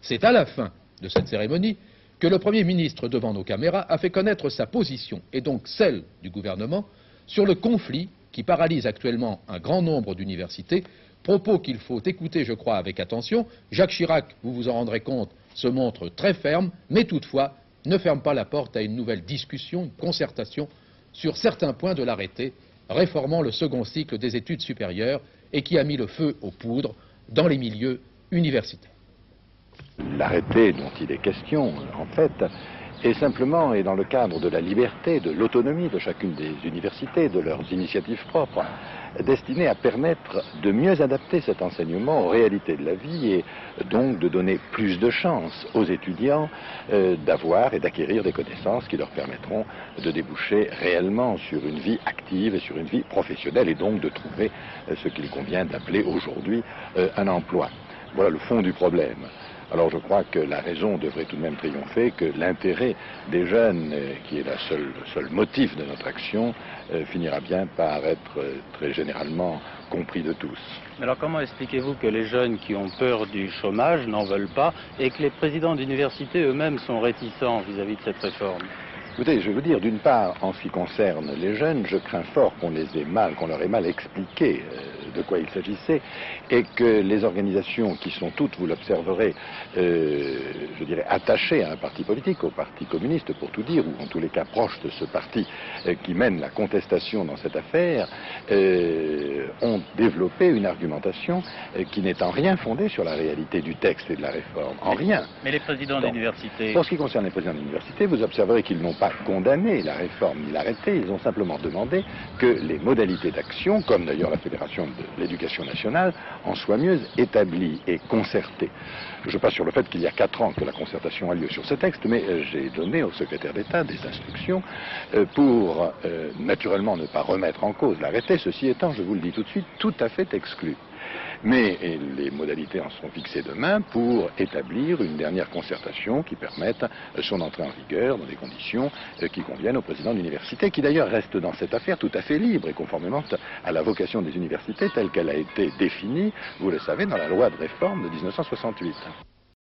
C'est à la fin de cette cérémonie que le Premier ministre, devant nos caméras, a fait connaître sa position, et donc celle du gouvernement, sur le conflit qui paralyse actuellement un grand nombre d'universités, propos qu'il faut écouter, je crois, avec attention. Jacques Chirac, vous vous en rendrez compte, se montre très ferme, mais toutefois ne ferme pas la porte à une nouvelle discussion, une concertation sur certains points de l'arrêté réformant le second cycle des études supérieures et qui a mis le feu aux poudres dans les milieux universitaires. L'arrêté dont il est question, en fait, est simplement, et dans le cadre de la liberté, de l'autonomie de chacune des universités, de leurs initiatives propres, destiné à permettre de mieux adapter cet enseignement aux réalités de la vie et donc de donner plus de chances aux étudiants d'avoir et d'acquérir des connaissances qui leur permettront de déboucher réellement sur une vie active et sur une vie professionnelle et donc de trouver ce qu'il convient d'appeler aujourd'hui un emploi. Voilà le fond du problème. Alors je crois que la raison devrait tout de même triompher, que l'intérêt des jeunes, qui est le seul motif de notre action, finira bien par être très généralement compris de tous. Alors comment expliquez-vous que les jeunes qui ont peur du chômage n'en veulent pas et que les présidents d'université eux-mêmes sont réticents vis-à-vis de cette réforme? Écoutez, je vais vous dire, d'une part, en ce qui concerne les jeunes, je crains fort qu'on leur ait mal expliqué de quoi il s'agissait, et que les organisations qui sont toutes, vous l'observerez, je dirais, attachées à un parti politique, au Parti communiste pour tout dire, ou en tous les cas proches de ce parti qui mène la contestation dans cette affaire, ont développé une argumentation qui n'est en rien fondée sur la réalité du texte et de la réforme, en rien. Mais les présidents d'université... Pour ce qui concerne les présidents d'université, vous observerez qu'ils n'ont pas condamné la réforme ni l'arrêté, ils ont simplement demandé que les modalités d'action, comme d'ailleurs la Fédération de l'éducation nationale, en soient mieux établies et concertées. Je passe sur le fait qu'il y a 4 ans que la concertation a lieu sur ce texte, mais j'ai donné au secrétaire d'État des instructions pour naturellement ne pas remettre en cause l'arrêté, ceci étant, je vous le dis tout de suite, tout à fait exclu. Mais les modalités en seront fixées demain pour établir une dernière concertation qui permette son entrée en vigueur dans des conditions qui conviennent au président de l'université, qui d'ailleurs reste dans cette affaire tout à fait libre et conformément à la vocation des universités telle qu'elle a été définie, vous le savez, dans la loi de réforme de 1968.